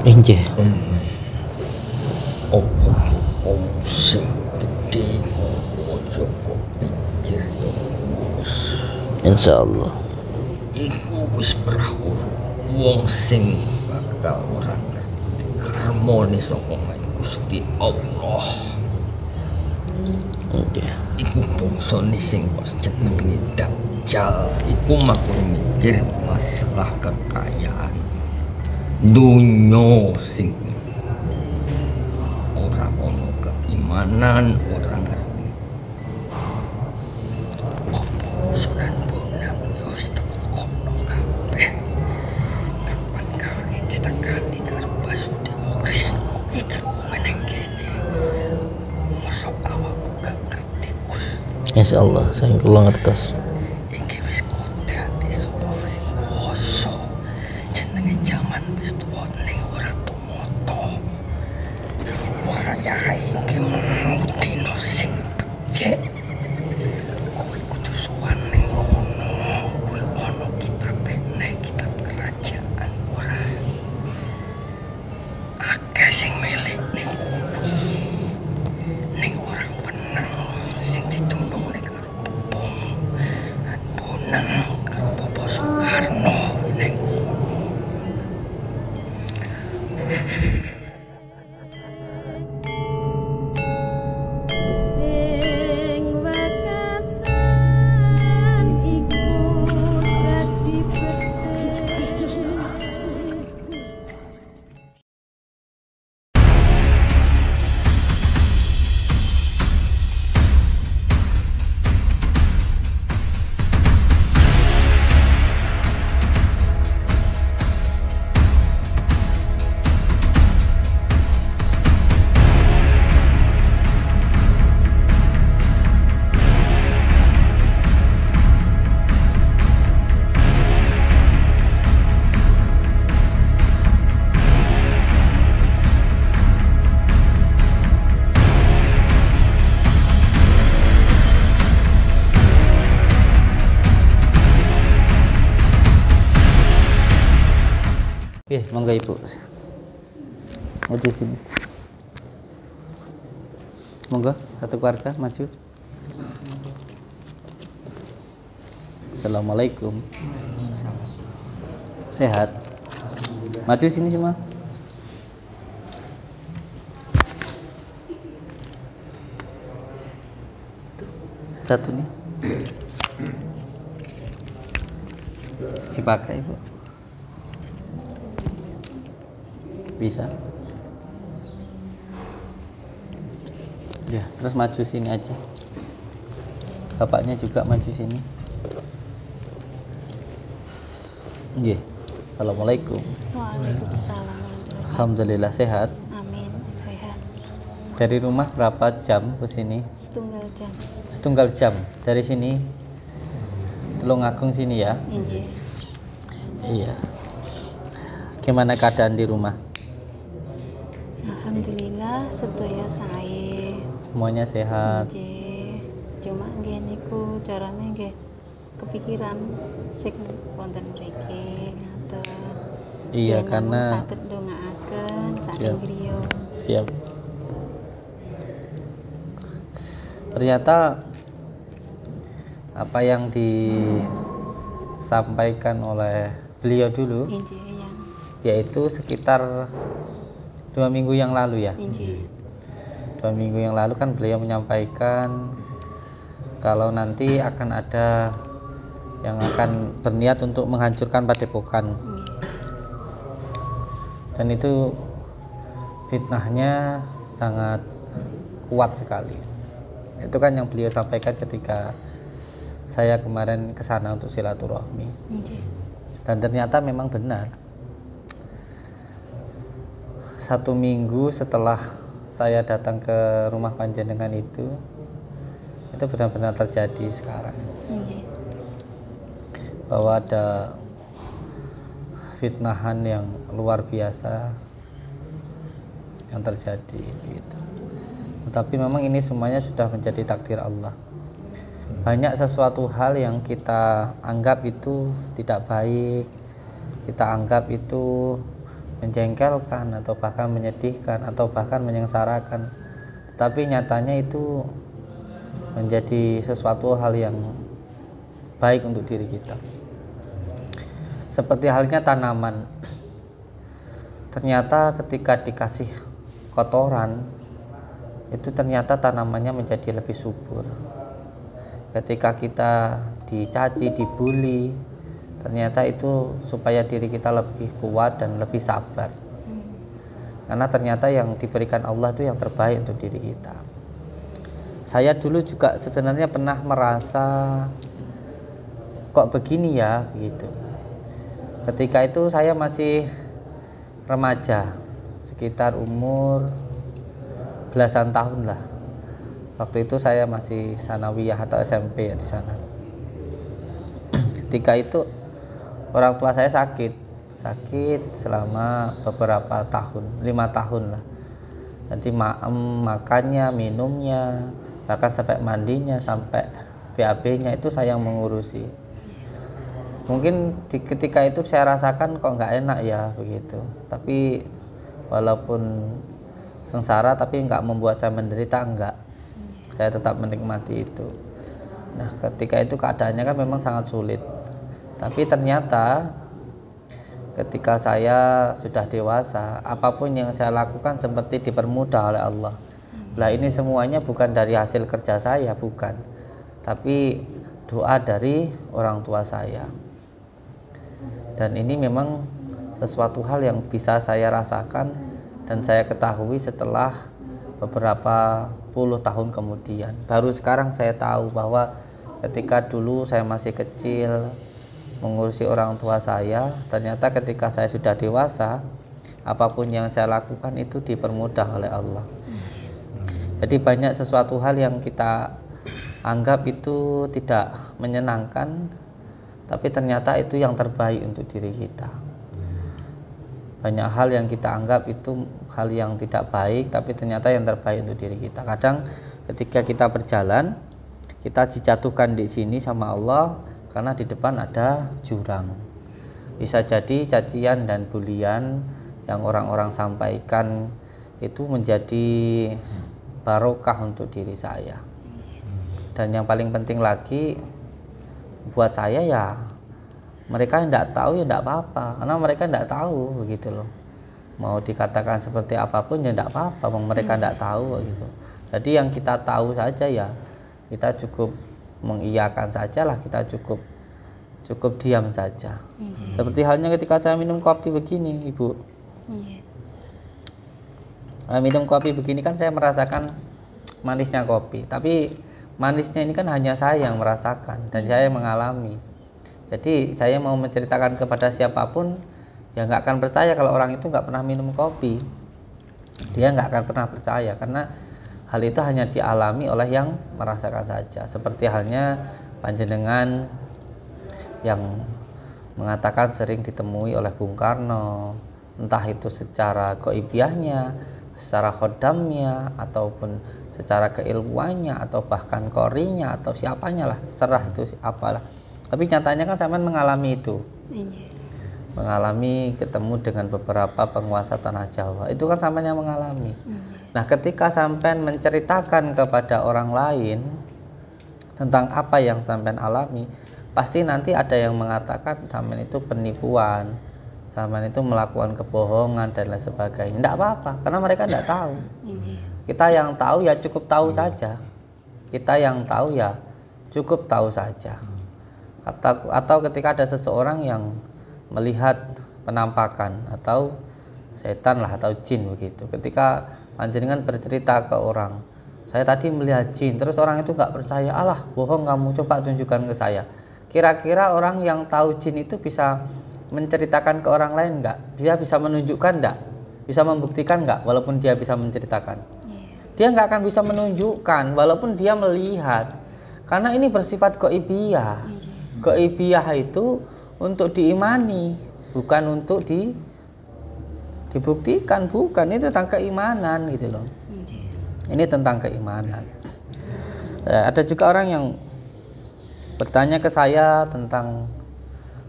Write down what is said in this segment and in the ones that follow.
Inggih. Opo cukup sing gede ojo kok pikir terus. Insyaallah. Iku wis prahur wong sing bakal ora ngerti harmoni saka Gusti Allah. Inggih. Iku bangsane sing pas jenenge Dajjal iku makur mikir masalah kekayaan dunya sing ora ono keimanan, ora ngerti. Sunan Bonang yo wis tekono kabeh. Kapan kali ditakani karo Basudewa Krisna iki meneng kene. Mosok awakmu gak ngerti, Gus. Insyaallah saya kula ngertos. Iki wis kodrate sapa sing kuwasa. Jenenge jaman wis tuwa ning ora tumoto. Waya iki mau dino sing becik. Kowe kudu sowan ning kono. Kowe ono kitab kitab kerajaan ora. Akeh sing milik ning kuwi. Ning orang penang sing ditundung ning karo Bonang karo Bapak Soekarno ning Oke, monggo Ibu. Maju sini. Monggo, satu keluarga maju. Assalamualaikum. Sehat. Maju sini semua. Satu nih. Dipakai, Bu. Bisa. Ya, terus maju sini aja. Bapaknya juga maju sini. Nggih. Assalamualaikum. Waalaikumsalam. Alhamdulillah sehat. Amin, sehat. Dari rumah berapa jam ke sini? Setunggal jam. Setunggal jam. Dari sini Tulungagung sini ya? Injih. Iya. Gimana keadaan di rumah? Alhamdulillah sedaya sae. Semuanya sehat. Injih. Cuma nggih niku carane nggih kepikiran sing wonten mriki ngaten. Iya, Yen karena namung saged ndongaaken saking griya. ya, ternyata apa yang disampaikan oleh beliau dulu, Injih, yang yaitu sekitar 2 minggu yang lalu ya. injih. 2 minggu yang lalu kan beliau menyampaikan kalau nanti akan ada yang akan berniat untuk menghancurkan Padepokan. Nggih. Dan itu fitnahnya sangat kuat sekali. Itu kan yang beliau sampaikan ketika saya kemarin ke sana untuk silaturahmi. Injih. Dan ternyata memang benar. 1 minggu setelah saya datang ke rumah panjenengan itu benar-benar terjadi sekarang. Injih. Bahwa ada fitnahan yang luar biasa yang terjadi gitu. Tetapi memang ini semuanya sudah menjadi takdir Allah. Banyak sesuatu hal yang kita anggap itu tidak baik, kita anggap itu menjengkelkan atau bahkan menyedihkan atau bahkan menyengsarakan, tetapi nyatanya itu menjadi sesuatu hal yang baik untuk diri kita. Seperti halnya tanaman, ternyata ketika dikasih kotoran itu ternyata tanamannya menjadi lebih subur. Ketika kita dicaci, dibully, ternyata itu supaya diri kita lebih kuat dan lebih sabar. Karena ternyata yang diberikan Allah itu yang terbaik untuk diri kita. Saya dulu juga sebenarnya pernah merasa kok begini ya begitu. Ketika itu saya masih remaja, sekitar umur belasan tahun lah. Waktu itu saya masih sanawiyah atau SMP ya di sana. Ketika itu orang tua saya sakit selama beberapa tahun, 5 tahun lah. Jadi makannya, minumnya, bahkan sampai mandinya, sampai BAB-nya itu saya yang mengurusi. Mungkin ketika itu saya rasakan kok nggak enak ya begitu. Tapi walaupun sengsara tapi nggak membuat saya menderita, enggak. Saya tetap menikmati itu. Nah, ketika itu keadaannya kan memang sangat sulit. Tapi ternyata ketika saya sudah dewasa, apapun yang saya lakukan seperti dipermudah oleh Allah. Lah ini semuanya bukan dari hasil kerja saya, bukan. Tapi doa dari orang tua saya. Dan ini memang sesuatu hal yang bisa saya rasakan dan saya ketahui setelah beberapa puluh tahun kemudian. Baru sekarang saya tahu bahwa ketika dulu saya masih kecil mengurusi orang tua saya, ternyata ketika saya sudah dewasa, apapun yang saya lakukan itu dipermudah oleh Allah. Jadi banyak sesuatu hal yang kita anggap itu tidak menyenangkan, tapi ternyata itu yang terbaik untuk diri kita. Banyak hal yang kita anggap itu hal yang tidak baik, tapi ternyata yang terbaik untuk diri kita. Kadang ketika kita berjalan, kita dijatuhkan di sini sama Allah karena di depan ada jurang. Bisa jadi cacian dan bulian yang orang-orang sampaikan itu menjadi barokah untuk diri saya. Dan yang paling penting lagi buat saya ya, mereka yang tidak tahu ya tidak apa-apa, karena mereka tidak tahu begitu loh. Mau dikatakan seperti apapun ya tidak apa-apa, mereka tidak tahu gitu. Jadi yang kita tahu saja ya, kita cukup mengiyakan saja lah, kita cukup diam saja. Seperti halnya ketika saya minum kopi begini, Ibu. Minum kopi begini kan saya merasakan manisnya kopi, tapi manisnya ini kan hanya saya yang merasakan dan saya yang mengalami. Jadi saya mau menceritakan kepada siapapun ya nggak akan percaya kalau orang itu nggak pernah minum kopi. Dia nggak akan pernah percaya karena hal itu hanya dialami oleh yang merasakan saja. Seperti halnya panjenengan yang mengatakan sering ditemui oleh Bung Karno, entah itu secara goibiahnya, secara khodamnya, ataupun secara keilmuannya, atau bahkan korinya, atau siapanya lah, serah itu apalah. Tapi nyatanya kan sampean mengalami itu. Mengalami ketemu dengan beberapa penguasa tanah Jawa. Itu kan sampean yang mengalami. Nah, ketika sampean menceritakan kepada orang lain tentang apa yang sampean alami, pasti nanti ada yang mengatakan sampean itu penipuan, sampean itu melakukan kebohongan dan lain sebagainya. Tidak apa-apa, karena mereka tidak tahu. Kita yang tahu ya cukup tahu saja. Kita yang tahu ya cukup tahu saja. Atau ketika ada seseorang yang melihat penampakan atau setan lah atau jin begitu. Ketika panjenengan bercerita ke orang, saya tadi melihat jin, terus orang itu nggak percaya, alah bohong kamu, coba tunjukkan ke saya. Kira-kira orang yang tahu jin itu bisa menceritakan ke orang lain nggak? Dia bisa menunjukkan nggak? Bisa membuktikan nggak walaupun dia bisa menceritakan? Dia nggak akan bisa menunjukkan walaupun dia melihat, karena ini bersifat goibiyah. Goibiyah itu untuk diimani, bukan untuk dibuktikan, bukan. Itu tentang keimanan gitu loh. Ini tentang keimanan. Ada juga orang yang bertanya ke saya tentang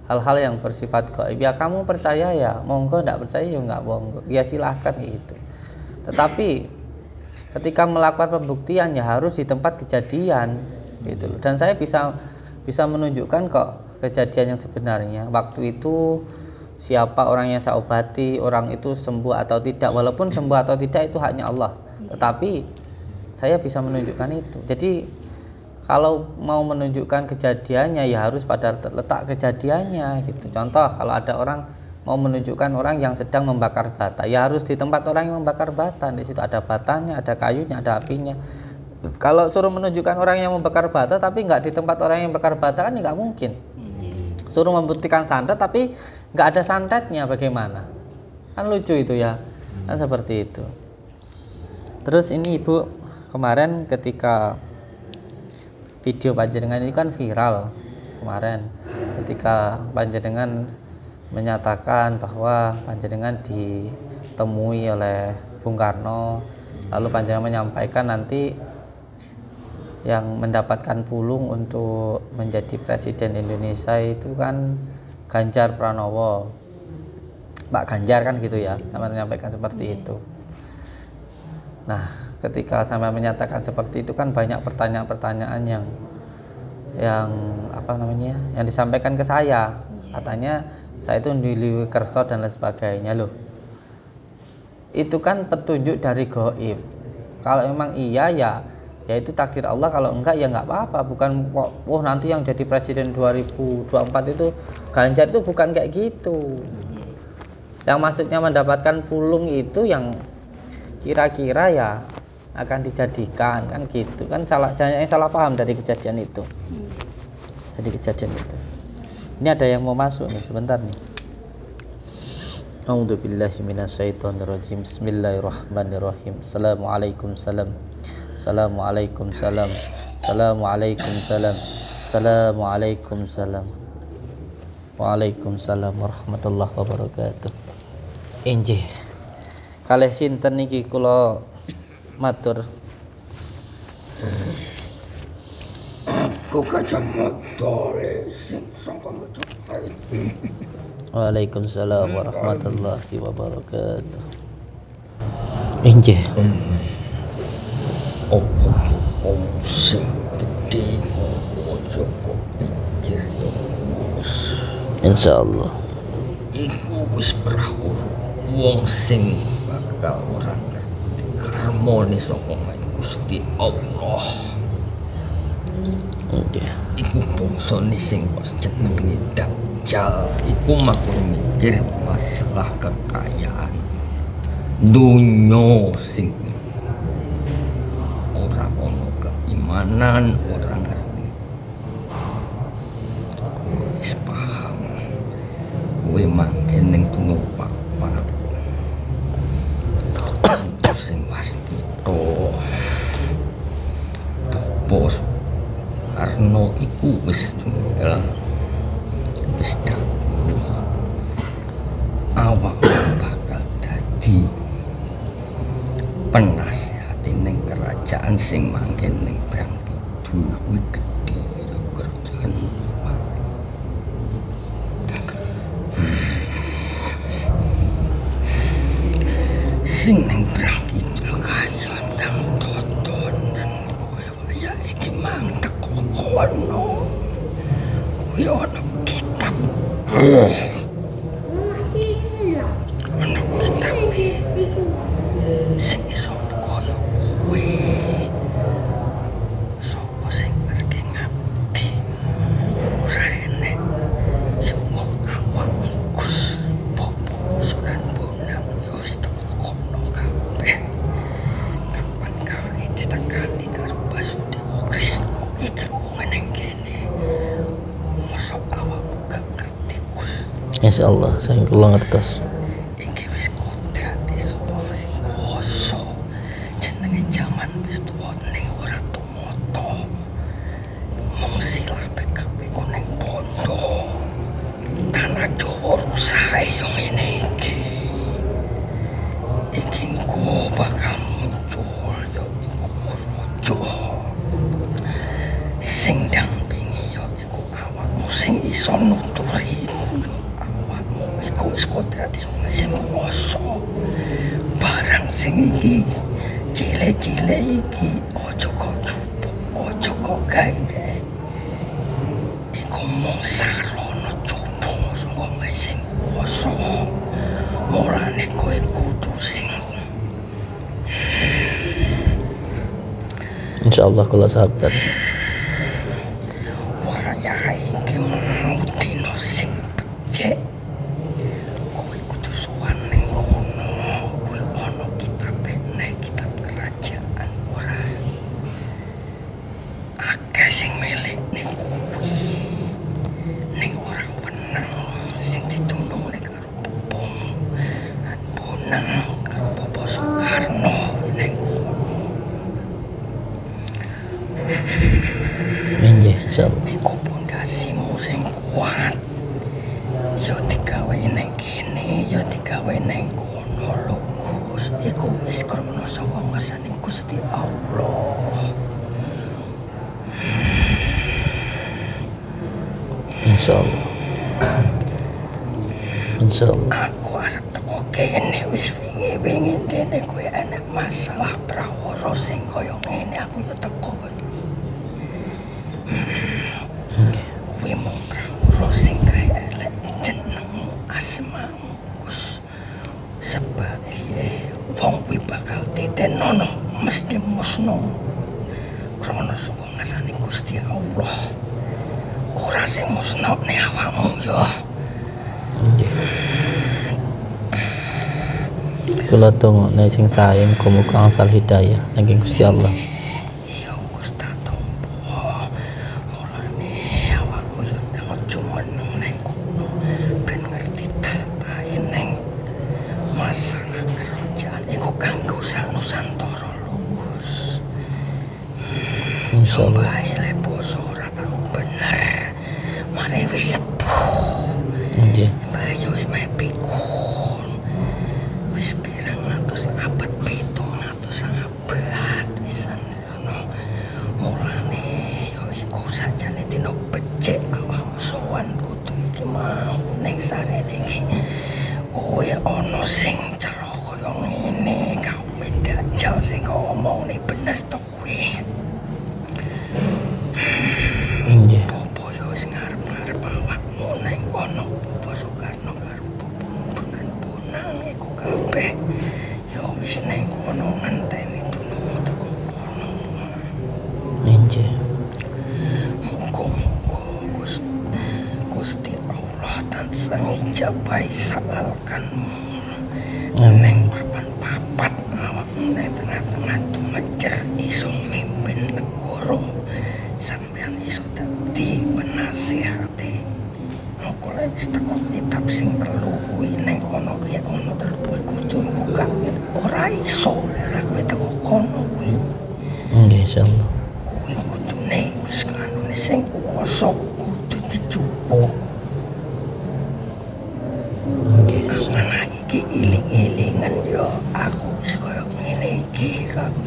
hal-hal yang bersifat gaib ya kamu percaya ya monggo, enggak percaya ya enggak monggo, ya silahkan gitu. Tetapi ketika melakukan pembuktian ya harus di tempat kejadian gitu. Dan saya bisa menunjukkan kok kejadian yang sebenarnya waktu itu, siapa orang yang saya obati, orang itu sembuh atau tidak. Walaupun sembuh atau tidak itu haknya Allah, tetapi saya bisa menunjukkan itu. Jadi kalau mau menunjukkan kejadiannya ya harus pada letak kejadiannya gitu. Contoh kalau ada orang mau menunjukkan orang yang sedang membakar bata, ya harus di tempat orang yang membakar bata. Di situ ada batanya, ada kayunya, ada apinya. Kalau suruh menunjukkan orang yang membakar bata tapi nggak di tempat orang yang membakar bata kan nggak mungkin. Suruh membuktikan santet tapi nggak ada santetnya, bagaimana? Kan lucu itu ya, kan seperti itu. Terus ini Ibu, kemarin ketika video panjenengan ini kan viral kemarin, ketika panjenengan menyatakan bahwa panjenengan ditemui oleh Bung Karno, lalu panjenengan menyampaikan nanti yang mendapatkan pulung untuk menjadi presiden Indonesia itu kan Ganjar Pranowo, Pak Ganjar kan gitu ya, sama menyampaikan seperti itu. Nah, ketika sampai menyatakan seperti itu kan banyak pertanyaan-pertanyaan yang apa namanya, yang disampaikan ke saya. Katanya saya itu Ndili Kerso dan lain sebagainya. Loh, itu kan petunjuk dari gaib. Kalau memang iya ya itu takdir Allah, kalau enggak ya enggak apa-apa. Bukan kok nanti yang jadi presiden 2024 itu Ganjar, itu bukan kayak gitu. Yang maksudnya mendapatkan pulung itu yang kira-kira ya akan dijadikan kan gitu kan, jangan salah paham dari kejadian itu. Jadi kejadian itu, ini ada yang mau masuk nih sebentar nih. A'udzubillahi minasyaitonirrajim. Bismillahirrahmanirrahim. Assalamualaikum salam. Assalamualaikum salam. Assalamualaikum salam. Assalamualaikum salam. Waalaikumsalam warahmatullahi wabarakatuh. Injih kalih sinten niki kula matur. Aku kacamata sing sangka mecapai. Waalaikumsalam warahmatullahi wabarakatuh. Injih. Opo sing gede ojo kok pikir terus. Insyaallah. Iku wis prahur wong sing bakal ora ngerti karmane saka Gusti Allah. Nggih. Iku bangsane sing pas jenenge Dajjal iku makur mikir masalah kekayaan dunya sing ora ono keimanan, ora ngerti. Wis paham. Kowe mangke ning tumpak sing pasti bos Karno iku wis tunggal wis dawuh awak bakal dadi penasihati ning kerajaan sing manggen ning Brang Kidul kuwi gedhe kerajaan sing ning Brang Kidul kaya ndang totonan kowe waya iki mang teko kono kuwi ana kitab ana kitab sing iso kaya kowe sapa sing arep ngabdi ora enek yo wong awak Gus Popo Sunan Bonang yo wis teko kono kabeh. Kapan kali ditekani karo Basudewa Krisna iki wong nang kene mosok awakmu gak ngerti Gus. Insyaallah saya kula ngertos. Iki wis kodrate sapa sing kuwasa jenenge jaman wis tuwa ning ora tumoto mung silabe kabeh kuning bondo tanah Jawa rusahe yo ngene iki engko bakal muncul yo iku raja sing dampingi yo iku awakmu sing iso nuturi sing iki cilik-cilik iki ojo kok jupuk, ojo kok gawe-gawe. Iku mung sarana coba saka sing kuwasa. Mulane kowe kudu sing insyaallah kula sabar. Wayah iki mau dina sing becik. Kowe kudu sowan ning kono. Kowe ana kitab kitab kerajaan ora. Akeh sing milik ning kuwi. Ning ora wenang sing ditulung ning karo Bobomu. Bonang karo Bobo Soekarno ning kono. Inggih, insyaallah. Iku pondasimu sing kuat. Yo digawe ning kene, yo digawe ning kono lho Gus. Iku wis krana saka ngersane Gusti Allah. Insyaallah. Insyaallah. Aku arep teko kene wis wingi-wingi dene kowe ana masalah prawara sing kaya ngene aku yo teko. Kowe mau prawara sing kaya elek jenengmu asmamu Gus. Sebab wong kuwi bakal ditenono mesti musno. Krana saka ngasane Gusti Allah. Ora sing musnokne awakmu yo. Nggih. Kula tungokne sing sae muga-muga angsal hidayah saking Gusti Allah. Iya Gus tak tompo. Mulane awakmu yo ojo meneng ning kono ben ngerti tatahe ning masalah kerajaan iku kanggo sak Nusantara lho Gus. Insyaallah. Bae basa ora tau bener. Mari wis sepuh. Nggih. Bayu wis mepikun. Wis pirang atus abad 700 abad wisan ngono. Mulane yo iku sajane dina becik awakmu sowan kudu iki mau ning sarene iki. Kowe ana sing cara kaya ngene, kaum dajal sing ngomongne bener to kuwi. Nggih. Apa yo wis ngarep-ngarep awakmu ning kono Bobo Soekarno karo Bonang iku kabeh yo wis ning kono ngenteni dunungmu teko kono. Nggih. Muga-muga Gusti Allah tansah ngijabahi salalkanmu. Ning papan-papat awakmu ning tengah-tengah tumejer iso mimpin negara. Sampeyan iso dadi penasihate. Engko lek wis teko kitab sing telu kuwi ning kono ki ono telu kuwi kudu buka ora iso lek kowe teko kono kuwi. Nggih, insyaallah. Kuwi kudune wis kanune sing kuwasa kudu dicupuk. Nggih. Ana iki iling-ilingan yo aku wis koyo ngene iki aku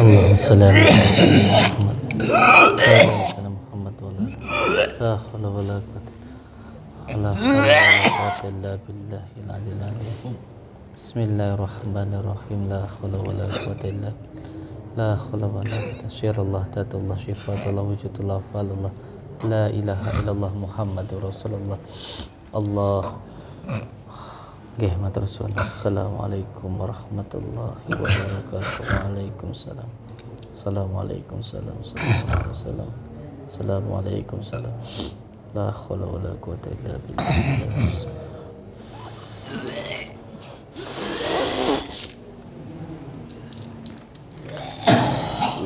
Allahumma shalli ala Muhammad. Muhammad wa la haula wa la quwwata illa billahil aliyyil azim. Bismillahirrahmanirrahim. La haula wa la quwwata illa la haula wa la quwwata syirallah tatullah syifatullah wujudullah falullah la ilaha illallah Muhammadur Rasulullah. Allah. Nggih, matur suwun. Assalamualaikum warahmatullahi wabarakatuh. Waalaikumsalam. Assalamualaikum salam. Assalamualaikum salam. La haula wala quwwata illa billah.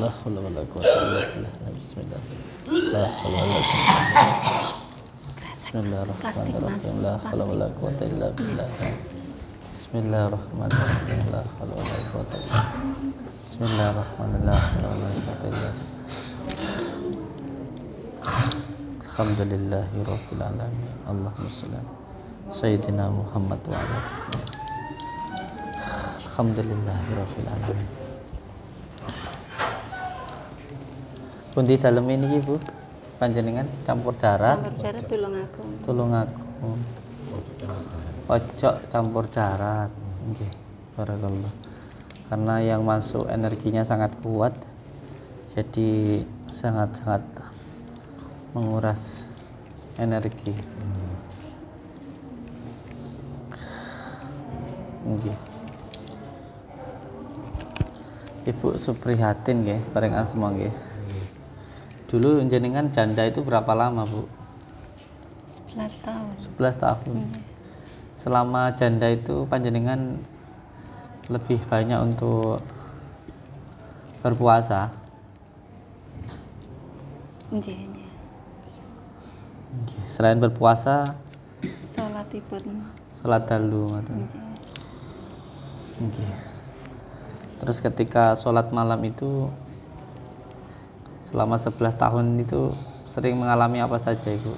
La haula wala quwwata illa billah. Bismillah. La haula wala quwwata. Bismillahirrahmanirrahim. La haula wala quwwata illa billah. Bismillahirrahmanirrahim. La haula wala quwwata illa billah. Bismillahirrahmanirrahim. La haula wala quwwata illa billah. Alhamdulillahi rabbil alamin. Allahumma shalli ala sayyidina Muhammad wa ala alihi. Alhamdulillahi rabbil alamin. Pundi dalem ini Bu? Panjenengan campur darah. Campur darah tulung aku. Tulung aku. Ojo campur darat. Nggih. Barakallah. Karena yang masuk energinya sangat kuat. Jadi sangat-sangat menguras energi. Nggih. Ibu suprihatin nggih, bareng asma nggih. Dulu jenengan janda itu berapa lama, Bu? 11 tahun. 11 tahun. Selama janda itu panjenengan lebih banyak untuk berpuasa. Nggih, nggih. Nggih. Selain berpuasa, Salatipun. salat dalu ngoten. Nggih. Nggih. Terus ketika sholat malam itu selama 11 tahun itu sering mengalami apa saja, Ibu?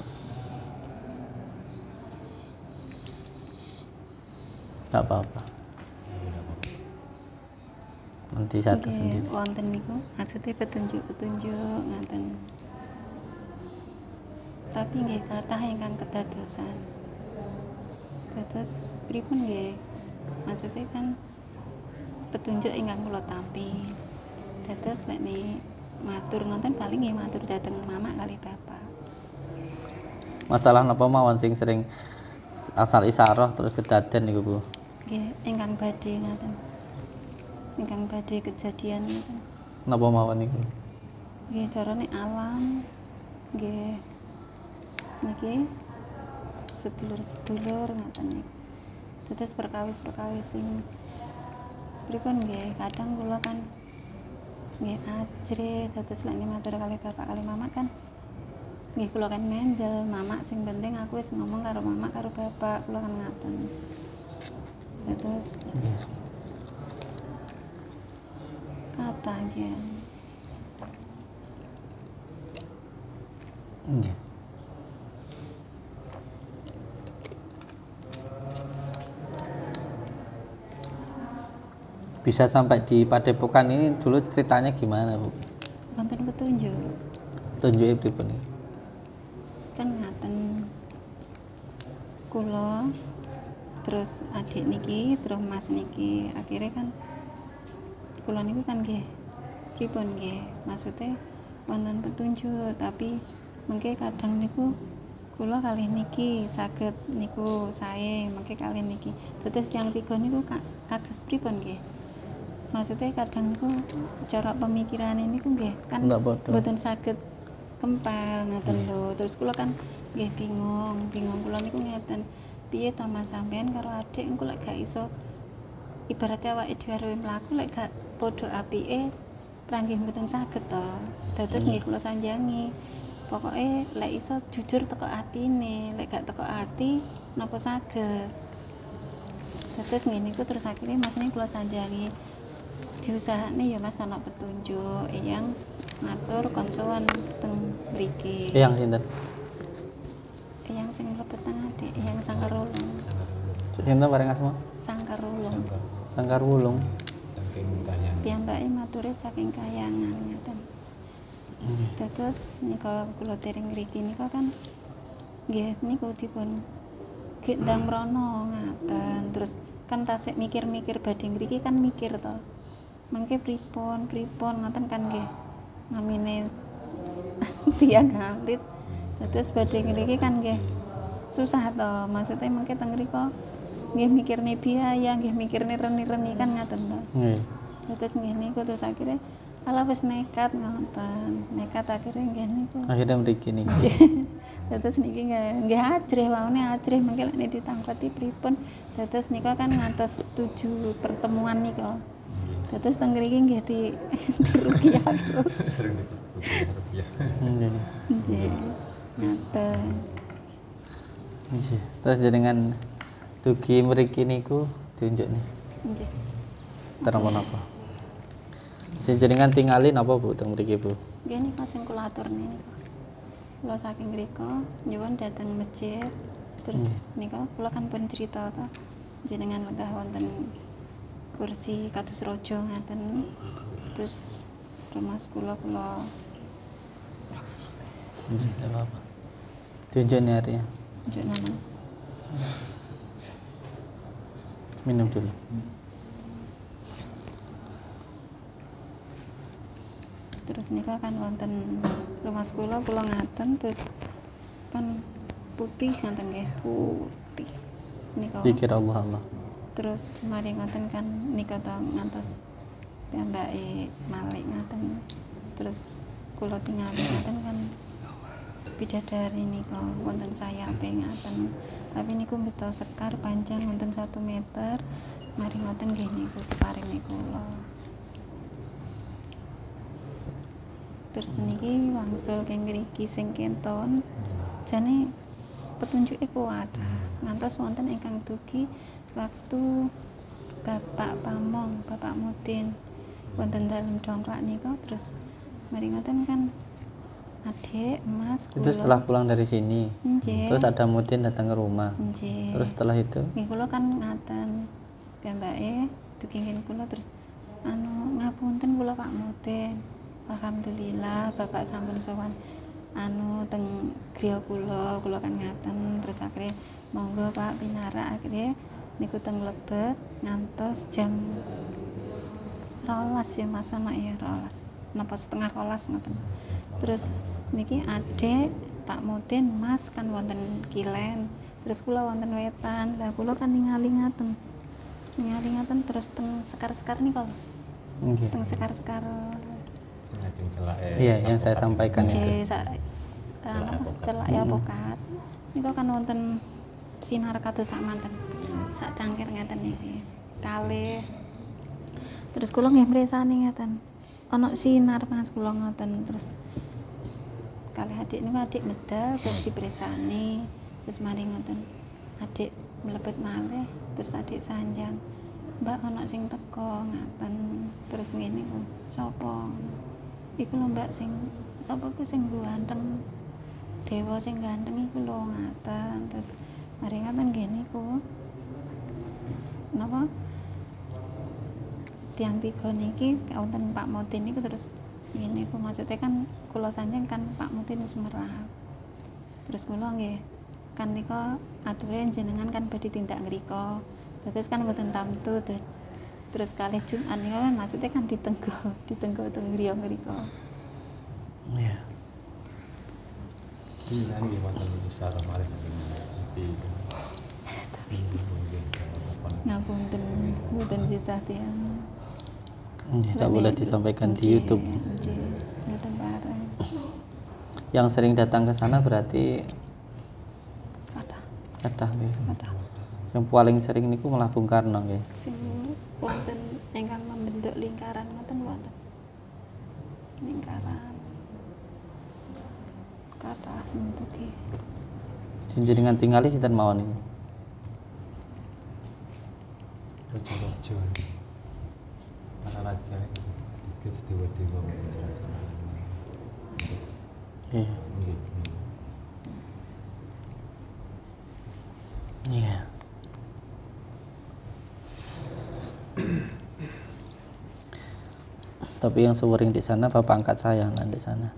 Tak apa-apa. Nanti satu sendiri. Wonten niku maksudnya petunjuk-petunjuk ngaten. Tapi nggih kathah ingkang kedadosan. Terus pripun nggih? Maksudnya kan petunjuk ingkang kula tampi. Dados lek ni matur ngoten paling nggih matur dhateng mama kali bapak. Masalah napa mawon sing sering asal isaroh terus kedaden niku, Bu? Nggih, ingkang badhe ngaten. Ingkang badhe kejadian ngoten. Napa mawon niku? Nggih carane alam. Nggih. Niki sedulur-sedulur ngoten niku. Terus perkawis-perkawis sing pripun nggih, kadang kula kan nggih ajre terus lek matur kali bapak kali mama kan nggih kula kan mendel mama sing penting aku wis ngomong karo mama karo bapak kula kan ngaten. Terus kata aja. Nggih. Bisa sampai di Padepokan ini dulu ceritanya gimana, Bu? Wonten petunjuk. Tunjuke pripun? Kan ngaten kula terus adik niki terus mas niki akhirnya kan kula niku kan nggih pripun nggih maksudnya wonten petunjuk tapi mengke kadang niku kula kalih niki saged niku sae mengke kalih niki terus yang tiga niku kados pripun nggih maksudnya kadang niku cara pemikiran niku nggih kan mboten saged kempel ngaten lho terus kula kan nggih bingung kula niku ngeten piye ta Mas sampean karo adik engko lek gak iso ibaratnya awake dhewe arep mlaku lek gak padha apike pranggih mboten saged to dados nggih kula sanjangi pokoke lek iso jujur teko atine lek gak teko ati napa saged dados ngene iku terus akhirnya Mas niku kula sanjangi diusahane ya Mas ana petunjuk yang ngatur konsoan teng mriki Yang sinten? yang sing mlebet nang adik yang Sangkar Wulung Sinten bareng asma? Sangkar Wulung Sangkar Wulung. Saking tanya. piyambake mature saking kayangan ngeten terus nika kula dereng mriki nika kan nggih niku dipun gendang mrono ngaten terus kan tasik mikir-mikir badhe mriki kan mikir to mangke pripun ngoten kan nggih namine tiyang alit terus badhe mriki kan nggih susah to maksudnya mangke teng mriko nggih mikirne biaya nggih mikirne reni-reni kan ngaten to Nggih. terus nggih niku terus akhirnya ala wis nekat ngoten nekat akhirnya nggih niku Akhirnya mriki niki. terus niki nggih ajrih waune ajrih mangke lek ditangkoti pripun terus nika kan ngantos 7 pertemuan nika terus teng mriki nggih di rupiah terus Sering rupiah. Nggih. nggih ngaten Nggih. Terus jenengan dugi mriki niku diunjuk nih. nggih Terapa napa? Sing jenengan tingali napa Bu teng mriki, Bu? nggih nika sing kula aturne nika kula saking mriko nyuwun dhateng masjid terus nika kula kan pun cerita to jenengan lenggah wonten kursi kados raja ngaten terus rumah kula Nggih, apa-apa. Diunjuk nih harinya. njuk nama Minum dulu. Terus nika kan wonten rumah sekolah kula ngaten terus kan putih ngaten nggih, putih. Nika. Zikir Allah. Terus mari ngoten kan nika to ngantos piyambake malik ngaten. Terus kula tinggal ngaten kan bidadari nika wonten sayape ngaten. Tapi niku beto sekar panjang wonten 1 meter. Mari ngoten nggih niku diparingi kula. Terus niki wangsul keng mriki sing kenton jane petunjuke kuat. Ngantos wonten ingkang dugi waktu Bapak Pamong, Bapak Mudin wonten dalem dongklak nika terus mari ngoten kan adik, mas, kula. Itu setelah pulang dari sini. Nggih. Terus ada Mudin datang ke rumah. Nggih. Terus setelah itu Nggih kula kan ngaten piyambake dukingin kula terus ngapunten kula Pak Mudin. Alhamdulillah Bapak sampun sowan teng griya kula kan ngaten terus akhirnya monggo Pak pinarak akhirnya niku teng Lebet ngantos jam 12 ya Mas anak ya 12 napa setengah 12 ngoten. Terus niki adik Pak Mudin Mas kan wonten Kilen terus kula wonten Wetan. Lah kula kan ningali ngaten terus teng sekar-sekar nika. nggih. Teng sekar-sekar Iya, yang saya sampaikan itu. Celak ya pokat. Niku kan wonten sinar kados samanten. Sak cangkir ngeten niki. Kalih. Terus kula nggih mresani ngeten. Ana sinar Mas kula ngoten terus kalih adik niku adik medal terus dipresani. Terus mari ngoten. Adik mlebet malih terus adik sanjang. Mbak ana sing teko ngaten. Terus ngene niku. Sapa? Iku lho Mbak sing sapa ku sing ganteng. Dewa sing ganteng iku lho ngaten. Terus mari ngaten nggih niku. Napa? Tiang tiga niki wonten Pak Mudin niku terus ngene niku maksudnya kan kula sanjang kan Pak Mudin wis merah. Terus kula nggih kan nika aturan jenengan kan badhe tindak ngrika. Terus kan mboten tamtu terus kalih Jumat niku kan maksudnya kan ditenggo teng griya ngrika. Iya. Ini nggih wonten isyarat malih tapi Ngapunten mboten sisah tiyang. Tidak boleh disampaikan di YouTube. Nggih, ngoten bareng. Yang sering datang ke sana berarti Kathah nggih. kathah. Yang paling sering niku malah Bung Karno nggih. Sing wonten ingkang membentuk lingkaran ngoten wonten. Lingkaran. Kathah sementuke. Jenengan tingali sinten mawon niku? Rojo-rojo. Masa raja itu dewa-dewa menjelaskan. Iya. Iya. Tapi yang sering di sana bapak angkat saya nah di sana.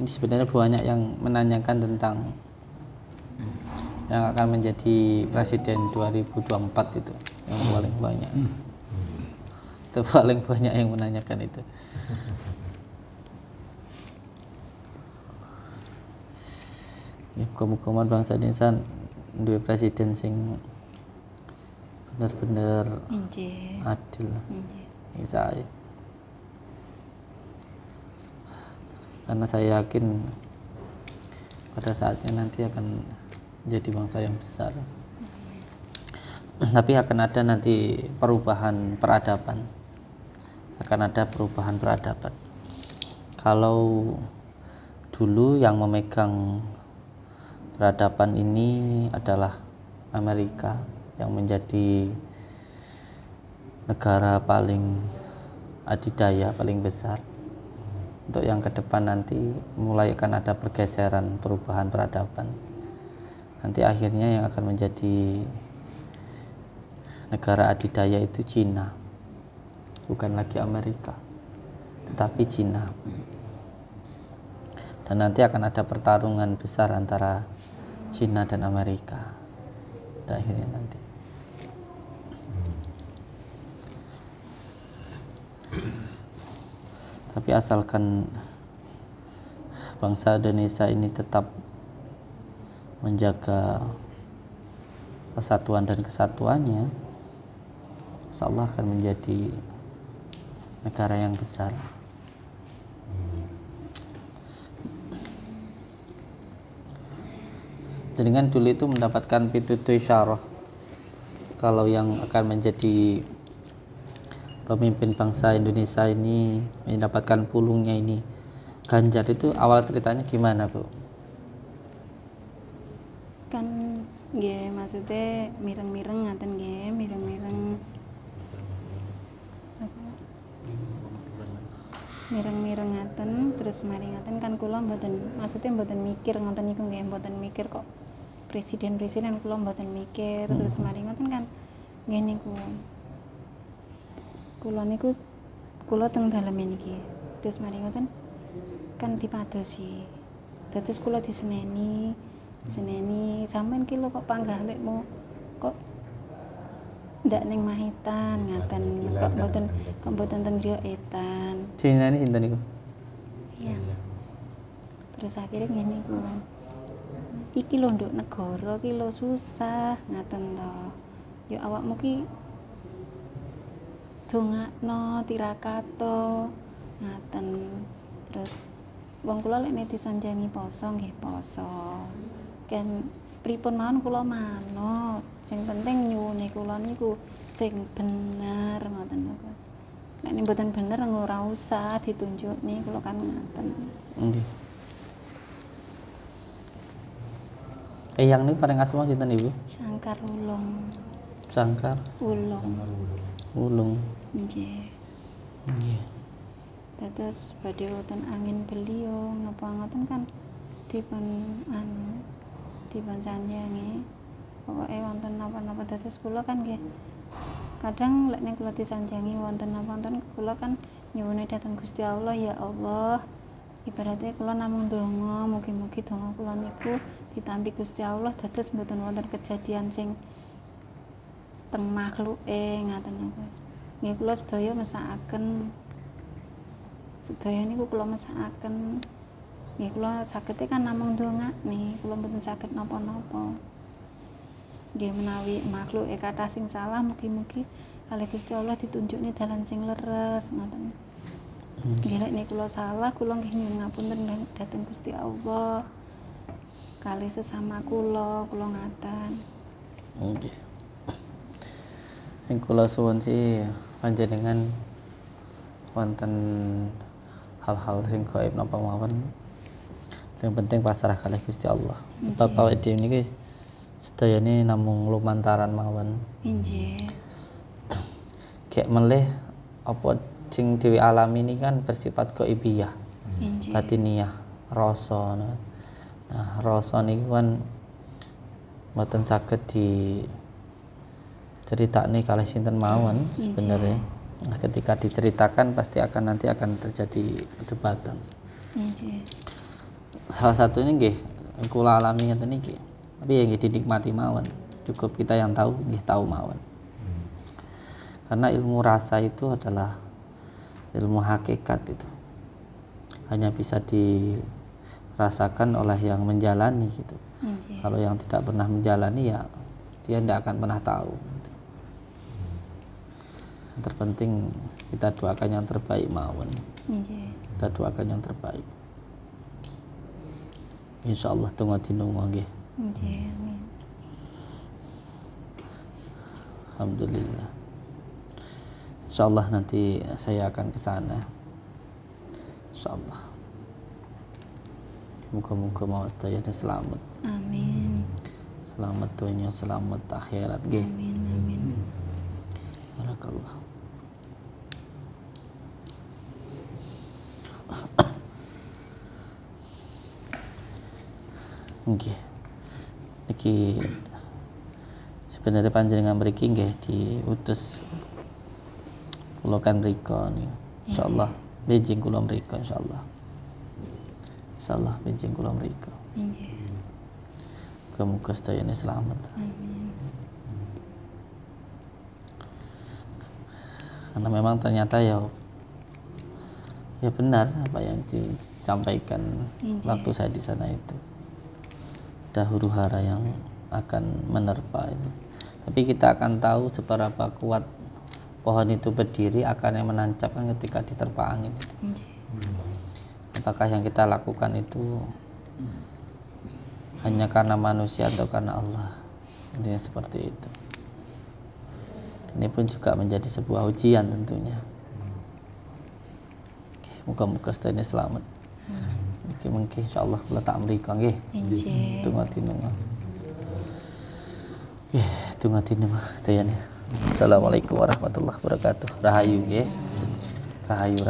Ini sebenarnya banyak yang menanyakan tentang yang akan menjadi presiden 2024 itu yang paling banyak. Itu paling banyak yang menanyakan itu. Ya, muga-muga bangsa Indonesia duwe presiden sing bener-bener Nggih. adil. Nggih. Saya. Karena saya yakin pada saatnya nanti akan menjadi bangsa yang besar. Tapi akan ada nanti perubahan peradaban. Akan ada perubahan peradaban. Kalau dulu yang memegang peradaban ini adalah Amerika yang menjadi negara paling adidaya, paling besar. Untuk yang ke depan nanti mulai akan ada pergeseran perubahan peradaban. Nanti akhirnya yang akan menjadi negara adidaya itu Cina. Bukan lagi Amerika, tetapi Cina. dan nanti akan ada pertarungan besar antara Cina dan Amerika pada akhirnya nanti. Tapi asalkan bangsa Indonesia ini tetap menjaga persatuan dan kesatuannya, insya Allah akan menjadi negara yang besar. Dengan dulu itu mendapatkan pitutur isyarah kalau yang akan menjadi pemimpin bangsa Indonesia ini mendapatkan pulungnya ini Ganjar, itu awal ceritanya gimana, Bu? Kan nggih maksudnya mireng-mireng ngaten nggih, mireng-mireng apa? Mireng-mireng ngaten terus mari ngaten kan kula mboten maksudnya mboten mikir ngoten niku nggih, mboten mikir kok presiden kula mboten mikir terus mari ngoten kan nggih niku. Kula teng dalem niki. Terus mari ngoten kan dipadosi. Terus kula diseneni sampean ki lho kok panggah lekmu kok ndak ning Mahitan ngaten kok mboten teng griya etan. Jenenge sinten niku? Iya. Terus akhirnya ngene iku. Iki lho nduk negara ki lho susah ngaten to. Ya awakmu ki dongakno tirakato ngaten. Terus wong kula lek disanjangi poso nggih poso. Ken pripun mawon kula manut. Sing penting nyuwune kula niku sing bener ngoten lho, Gus. Nek mboten bener ora usah ditunjukne kula kan ngaten. Nggih. Eyang niku paling asma sinten Ibu? Sangkar Ulung. Sangkar Ulung. Nggih. Nggih. Terus badhe wonten angin beliung napa ngoten kan dipun sanjangi. Pokoke wonten napa-napa dados kula kan nggih. Kadang lek nek kula disanjangi wonten napa-napa kula kan nyuwun dhateng Gusti Allah, ya Allah. Ibaratnya kula namung donga, mugi-mugi donga kula niku ditampi Gusti Allah dados mboten wonten kejadian sing teng makhluke ngaten niku. Nggih kula sedaya mesakaken. Sedaya niku kula mesakaken. Nggih kula sagete kan namung ndongakne, kula mboten saged napa-napa. Nggih menawi makhluke kathah sing salah mugi-mugi kalih Gusti Allah ditunjukne dalan sing leres ngoten. Nggih lek nek kula salah kula nggih nyuwun ngapunten dhateng Gusti Allah. Kalih sesama kula ngaten. Nggih. Sing kula suwun sih panjenengan wonten hal-hal sing gaib napa mawon. Yang penting pasrah kalih Gusti Allah. Sebab awake dhewe niki sedayane namung lumantaran mawon. Injih. Kayak melih apa sing dhewe alami ini kan bersifat gaibiyah. Injih. Batiniyah, rasa. Nah, rasa niku kan mboten saged diceritakne kalih sinten mawon sebenarnya. Nah, ketika diceritakan pasti nanti akan terjadi perdebatan. Injih. Salah satunya nggih kula alami ngeten iki. Tapi ya nggih dinikmati mawon. Cukup kita yang tahu nggih tahu mawon. Karena ilmu rasa itu adalah ilmu hakikat itu. Hanya bisa dirasakan oleh yang menjalani gitu. Injih. Kalau yang tidak pernah menjalani ya dia tidak akan pernah tahu. Yang terpenting kita doakan yang terbaik mawon. Injih. Kita doakan yang terbaik. Insyaallah tunggu dinungo nggih. Injih. Amin. Alhamdulillah. Insyaallah nanti saya akan ke sana. Insyaallah. Muga-muga mawon sedaya selamat. Amin. Selamat dunia, selamat akhirat nggih. Amin. Amin. Barakallah. Nggih. Niki sebenarnya panjenengan mriki nggih diutus kula kan mriko niku. Insyaallah Beijing kula mriko insyaallah. insyaallah benjing kula mriku. Nggih. Muga-muga sedayane selamat. Amin. Karena memang ternyata ya benar apa yang disampaikan waktu saya di sana itu. Ada huru-hara yang akan menerpa itu. Tapi kita akan tahu seberapa kuat pohon itu berdiri, akarnya menancapkan ketika diterpa angin itu. Apakah yang kita lakukan itu hanya karena manusia atau karena Allah? Intinya seperti itu. Ini pun juga menjadi sebuah ujian tentunya. Moga-moga sedaya selamat. Mungkin insyaallah kula tak mriko nggih. Injih. Tunggu dinunga. Nggih, tunggu dinunga sedayane. Assalamualaikum warahmatullahi wabarakatuh. Rahayu nggih. Rahayu.